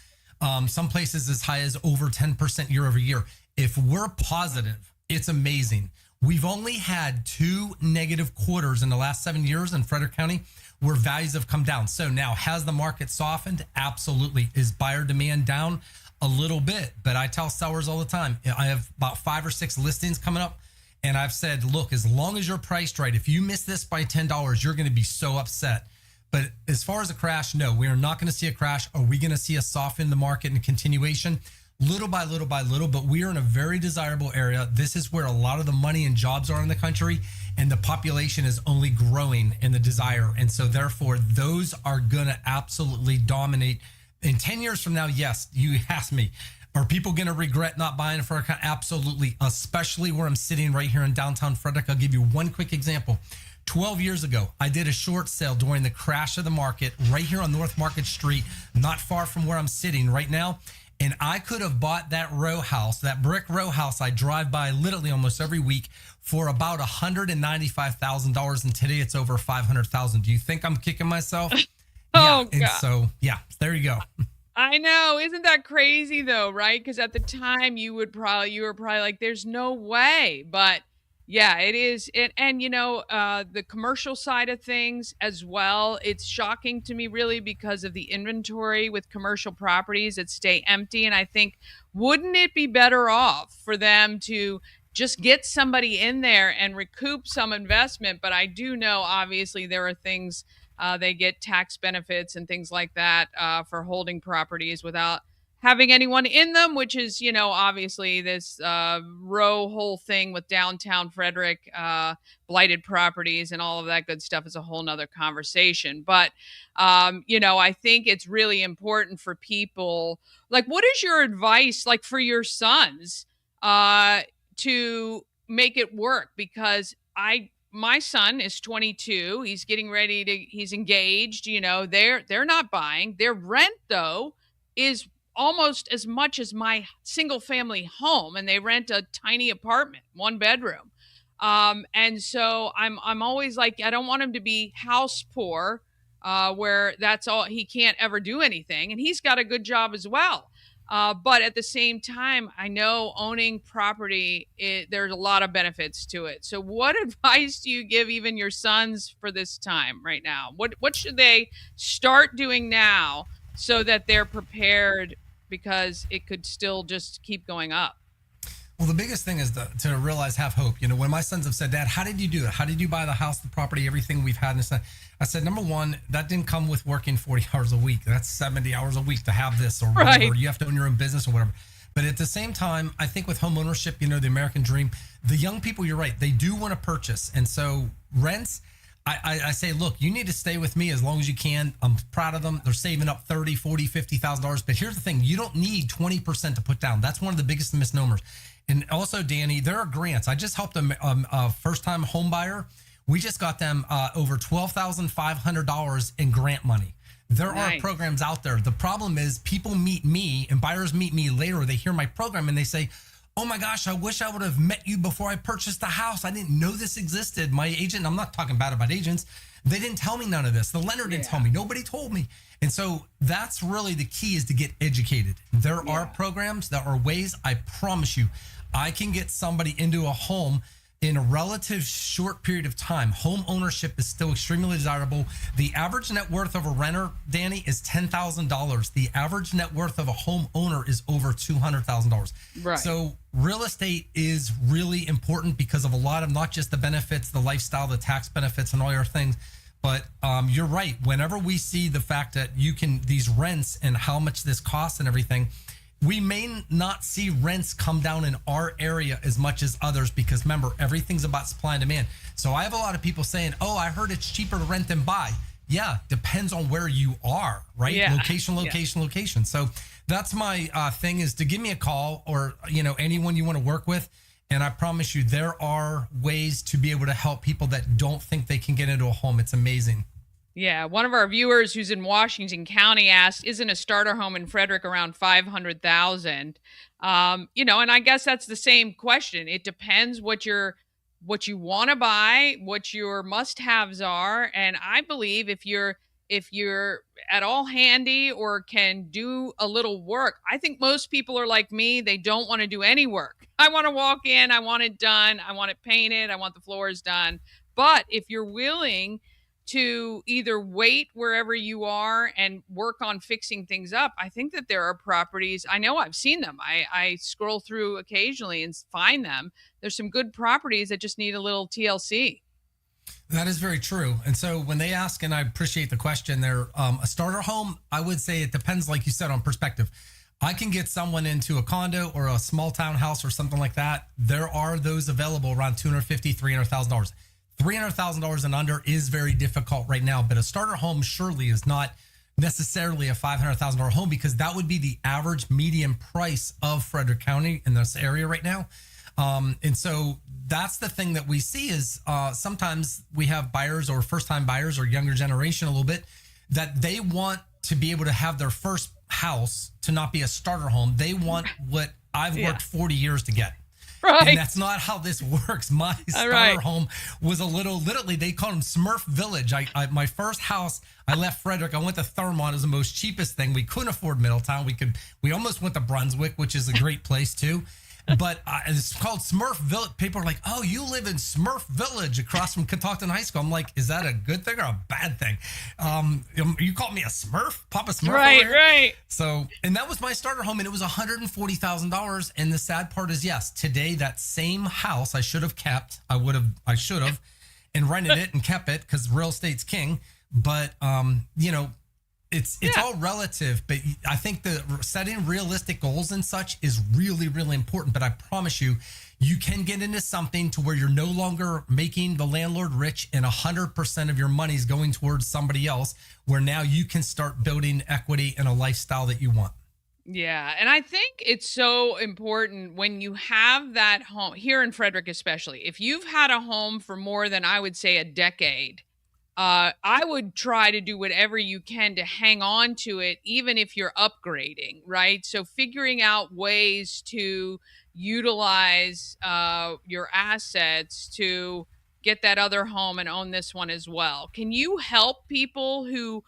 Some places as high as over 10% year over year. If we're positive It's amazing. We've only had 2 negative quarters in the last 7 years in Frederick County where values have come down. So now, has the market softened? Absolutely. Is buyer demand down? A little bit. But I tell sellers all the time, I have about 5 or 6 listings coming up. And I've said, look, as long as you're priced right, if you miss this by $10, you're going to be so upset. But as far as a crash, no, we are not going to see a crash. Are we going to see a soften the market and continuation? Little by little by little, but we are in a very desirable area. This is where a lot of the money and jobs are in the country, and the population is only growing in the desire. And so therefore, those are going to absolutely dominate. In 10 years from now, yes, you asked me, are people going to regret not buying for a car? Absolutely, especially where I'm sitting right here in downtown Frederick. I'll give you one quick example. 12 years ago, I did a short sale during the crash of the market right here on North Market Street, not far from where I'm sitting right now. And I could have bought that row house, that brick row house I drive by literally almost every week for about $195,000. And today it's over $500,000. Do you think I'm kicking myself? Oh, yeah. God. And so, yeah, there you go. I know. Isn't that crazy though, right? Because at the time you were probably like, there's no way. But yeah, it is. And you know, the commercial side of things as well, it's shocking to me really because of the inventory with commercial properties that stay empty. And I think, wouldn't it be better off for them to just get somebody in there and recoup some investment? But I do know, obviously, there are things, they get tax benefits and things like that for holding properties without having anyone in them, which is, you know, obviously this whole thing with downtown Frederick, blighted properties and all of that good stuff is a whole nother conversation. But, you know, I think it's really important for people, like, what is your advice, like, for your sons to make it work? Because my son is 22. He's getting ready to, he's engaged, you know, they're not buying. Their rent, though, is almost as much as my single family home, and they rent a tiny apartment, 1 bedroom. And so I'm always like, I don't want him to be house poor, where that's all, he can't ever do anything. And he's got a good job as well. But at the same time, I know owning property, there's a lot of benefits to it. So what advice do you give even your sons for this time right now? What should they start doing now so that they're prepared, because it could still just keep going up? Well, the biggest thing is to realize, have hope. You know, when my sons have said, Dad, how did you do it? How did you buy the house, the property, everything we've had? And I said, number one, that didn't come with working 40 hours a week. That's 70 hours a week to have this, or whatever. Right. You have to own your own business or whatever. But at the same time, I think with home ownership, you know, the American dream, the young people, you're right, they do want to purchase. And so rents, I say, look, you need to stay with me as long as you can. I'm proud of them. They're saving up $30,000, $40,000, $50,000. But here's the thing. You don't need 20% to put down. That's one of the biggest misnomers. And also, Dani, there are grants. I just helped a first-time home buyer. We just got them over $12,500 in grant money. There Nice. are programs out there. The problem is people meet me and buyers meet me later. They hear my program and they say, oh my gosh, I wish I would have met you before I purchased the house. I didn't know this existed. My agent, I'm not talking bad about agents, they didn't tell me none of this. The lender didn't tell me. Nobody told me. And so that's really the key, is to get educated. There are programs, there are ways. I promise you, I can get somebody into a home in a relative short period of time. Home ownership is still extremely desirable. The average net worth of a renter, Dani, is $10,000. The average net worth of a home owner is over $200,000. Right. So real estate is really important because of a lot of, not just the benefits, the lifestyle, the tax benefits, and all your things. But you're right. Whenever we see the fact that you can, these rents and how much this costs and everything, we may not see rents come down in our area as much as others, because remember, everything's about supply and demand. So I have a lot of people saying, oh, I heard it's cheaper to rent than buy. Yeah, depends on where you are, right? Yeah. Location. So that's my thing, is to give me a call, or, you know, anyone you want to work with. And I promise you, there are ways to be able to help people that don't think they can get into a home. It's amazing. Yeah, one of our viewers who's in Washington County asked, "Isn't a starter home in Frederick around 500,000?" You know, and I guess that's the same question. It depends what you want to buy, what your must-haves are, and I believe if you're if you're at all handy or can do a little work. I think most people are like me. They don't want to do any work. I want to walk in, I want it done, I want it painted, I want the floors done. But if you're willing to either wait wherever you are and work on fixing things up, I think that there are properties. I know I've seen them. I scroll through occasionally and find them. There's some good properties that just need a little TLC. That is very true. And so when they ask, and I appreciate the question, they're a starter home, I would say it depends, like you said, on perspective. I can get someone into a condo or a small townhouse or something like that. There are those available around $250,000, $300,000. $300,000 and under is very difficult right now, but a starter home surely is not necessarily a $500,000 home, because that would be the average median price of Frederick County in this area right now. And so that's the thing that we see is sometimes we have buyers or first-time buyers or younger generation a little bit that they want to be able to have their first house to not be a starter home. They want what I've worked 40 years to get. Right. And that's not how this works. My starter home was literally, they called them Smurf Village. My first house, I left Frederick. I went to Thurmont. It was the most cheapest thing. We couldn't afford Middletown. We almost went to Brunswick, which is a great place too. But it's called Smurf Village. People are like, oh, you live in Smurf Village across from Catoctin High School. I'm like, is that a good thing or a bad thing? You called me a Smurf? Papa Smurf? Right. So, and that was my starter home, and it was $140,000. And the sad part is, yes, today that same house I should have kept. I should have, and rented it and kept it because real estate's king. But, it's all relative, but I think the setting realistic goals and such is really, really important. But I promise you, you can get into something to where you're no longer making the landlord rich and 100% of your money is going towards somebody else, where now you can start building equity and a lifestyle that you want. Yeah. And I think it's so important when you have that home here in Frederick, especially if you've had a home for more than, I would say, a decade. I would try to do whatever you can to hang on to it, even if you're upgrading, right? So figuring out ways to utilize your assets to get that other home and own this one as well. Can you help people who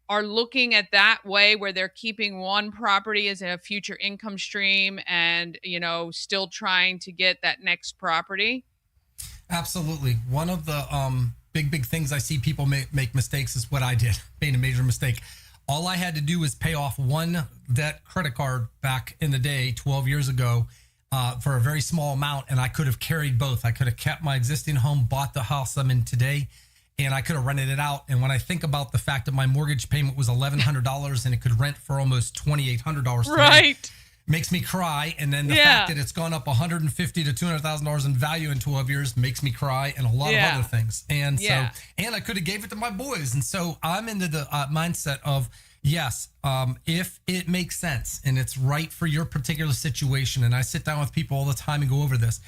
are looking at that way, where they're keeping one property as a future income stream and, still trying to get that next property? Absolutely. One of the big things I see people make mistakes is what I did, made a major mistake. All I had to do was pay off one debt credit card back in the day, 12 years ago, for a very small amount, and I could have carried both. I could have kept my existing home, bought the house I'm in today, and I could have rented it out. And when I think about the fact that my mortgage payment was $1,100 and it could rent for almost $2,800 today, right, makes me cry. And then the fact that it's gone up $150,000 to $200,000 in value in 12 years makes me cry, and a lot of other things. And so, and I could have gave it to my boys. And so I'm into the mindset of, yes, if it makes sense and it's right for your particular situation. And I sit down with people all the time and go over this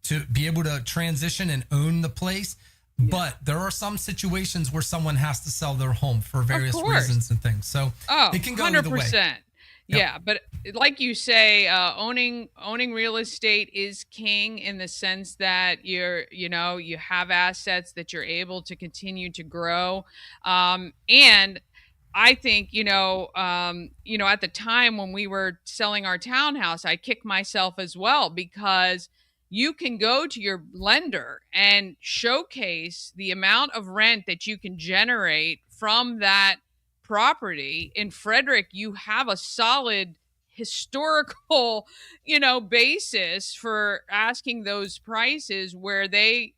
to be able to transition and own the place. But there are some situations where someone has to sell their home for various reasons and things. So it can go 100%. Either way. Yeah, but like you say, owning real estate is king in the sense that you have assets that you're able to continue to grow. And I think, at the time when we were selling our townhouse, I kicked myself as well, because you can go to your lender and showcase the amount of rent that you can generate from that property. In Frederick, you have a solid historical, basis for asking those prices, where they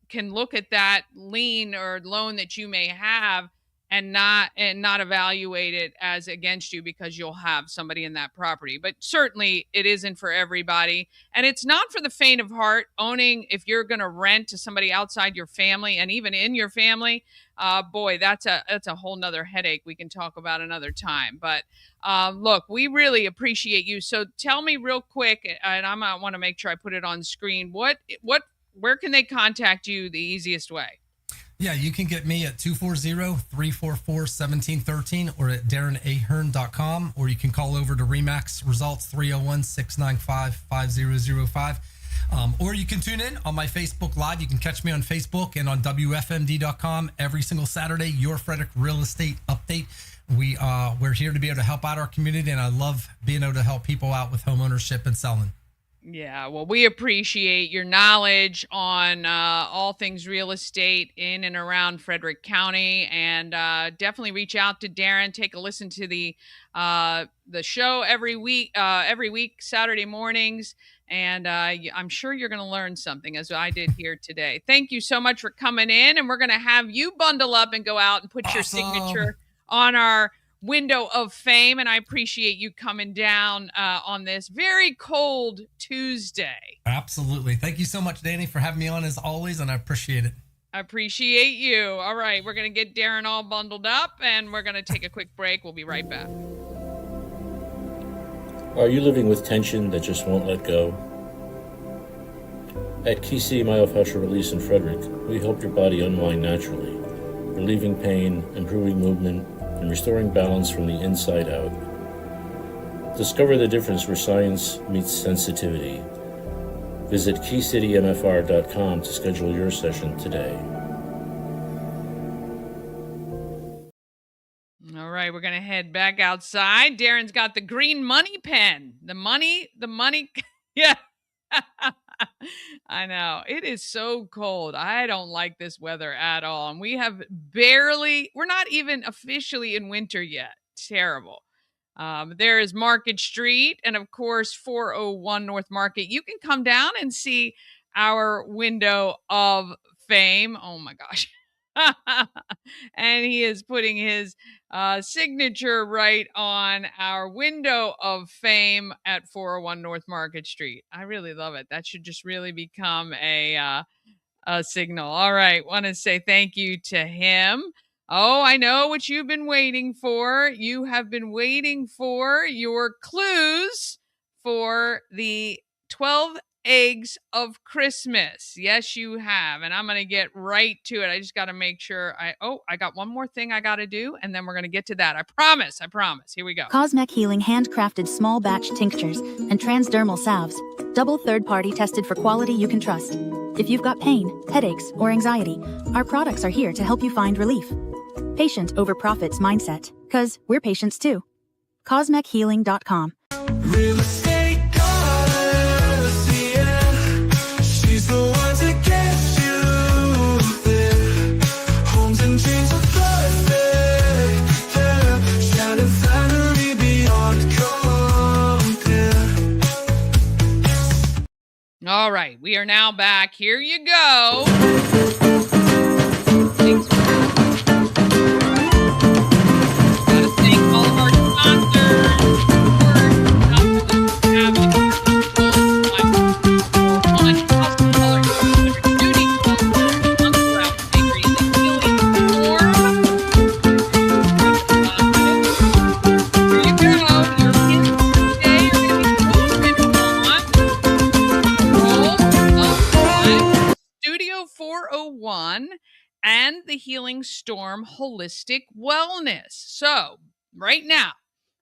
can look at that lien or loan that you may have and not evaluate it as against you, because you'll have somebody in that property. But certainly it isn't for everybody, and it's not for the faint of heart. Owning, if you're going to rent to somebody outside your family and even in your family, boy, that's a whole nother headache we can talk about another time. But look, we really appreciate you. So tell me real quick, and I might want to make sure I put it on screen. Where can they contact you the easiest way? Yeah, you can get me at 240-344-1713 or at DarrenAhearn.com, or you can call over to RE/MAX Results 301-695-5005. Or you can tune in on my Facebook Live. You can catch me on Facebook and on WFMD.com every single Saturday. Your Frederick Real Estate Update. We're here to be able to help out our community, and I love being able to help people out with home ownership and selling. Yeah, well, we appreciate your knowledge on all things real estate in and around Frederick County, and definitely reach out to Darren. Take a listen to the show every week Saturday mornings, and I'm sure you're going to learn something, as I did here today. Thank you so much for coming in, and we're going to have you bundle up and go out and put your signature on our window of fame, and I appreciate you coming down on this very cold Tuesday. Absolutely. Thank you so much, Dani, for having me on as always, and I appreciate it. I appreciate you. All right, we're going to get Darren all bundled up, and we're going to take a quick break. We'll be right back. Are you living with tension that just won't let go? At Key City Myofascial Release in Frederick, we help your body unwind naturally, relieving pain, improving movement, and restoring balance from the inside out. Discover the difference where science meets sensitivity. Visit KeyCityMFR.com to schedule your session today. All right, we're going to head back outside. Darren's got the green money pen. The money. Yeah. I know. It is so cold. I don't like this weather at all. And we're not even officially in winter yet. Terrible. There is Market Street and, of course, 401 North Market. You can come down and see our window of fame. Oh, my gosh. And he is putting his signature right on our window of fame at 401 North Market Street. I really love it. That should just really become a signal. All right. Want to say thank you to him. Oh, I know what you've been waiting for. You have been waiting for your clues for the 12 eggs of Christmas. Yes, you have. And I'm going to get right to it. I just got to make sure I got one more thing I got to do, and then we're going to get to that. I promise. Here we go. Cosmec Healing handcrafted small batch tinctures and transdermal salves. Double third-party tested for quality you can trust. If you've got pain, headaches, or anxiety, our products are here to help you find relief. Patient over profits mindset, 'cause we're patients too. CosmecHealing.com. Real estate goddess, yeah. She's the one to get you there. Homes and dreams are perfect, yeah. Shining flattery beyond compare. All right, we are now back. Here you go. Gotta thank all of our sponsors. Studio 401 and the Healing Storm Holistic Wellness. So, right now,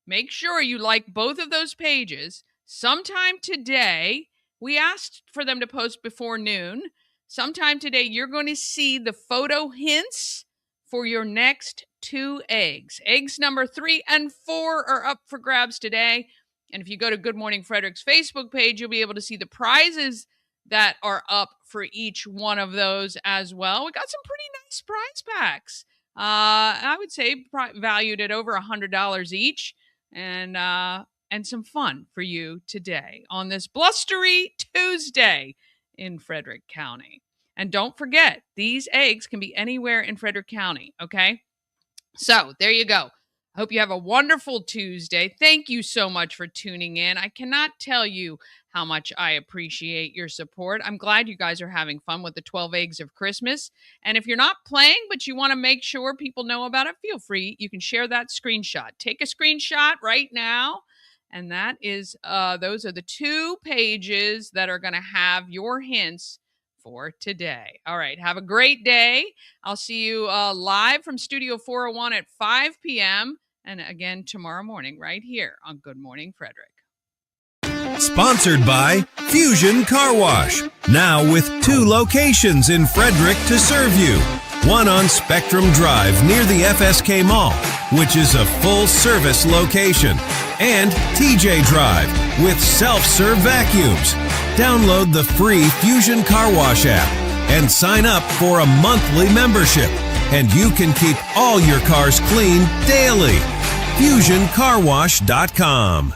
make sure you like both of those pages. Sometime today, we asked for them to post before noon. Sometime today, you're going to see the photo hints for your next 2 eggs. Eggs number 3 and 4 are up for grabs today. And if you go to Good Morning Frederick's Facebook page, you'll be able to see the prizes that are up for each one of those as well. We got some pretty nice prize packs. I would say valued at over $100 each, and some fun for you today on this blustery Tuesday in Frederick County. And don't forget, these eggs can be anywhere in Frederick County, okay? So there you go. I hope you have a wonderful Tuesday. Thank you so much for tuning in. I cannot tell you how much I appreciate your support. I'm glad you guys are having fun with the 12 eggs of Christmas. And if you're not playing, but you want to make sure people know about it, feel free. You can share that screenshot. Take a screenshot right now. And that is, those are the 2 pages that are going to have your hints for today. All right. Have a great day. I'll see you live from Studio 401 at 5 p.m. and again tomorrow morning right here on Good Morning Frederick. Sponsored by Fusion Car Wash. Now with 2 locations in Frederick to serve you. One on Spectrum Drive near the FSK Mall, which is a full-service location. And TJ Drive with self-serve vacuums. Download the free Fusion Car Wash app and sign up for a monthly membership. And you can keep all your cars clean daily. FusionCarWash.com.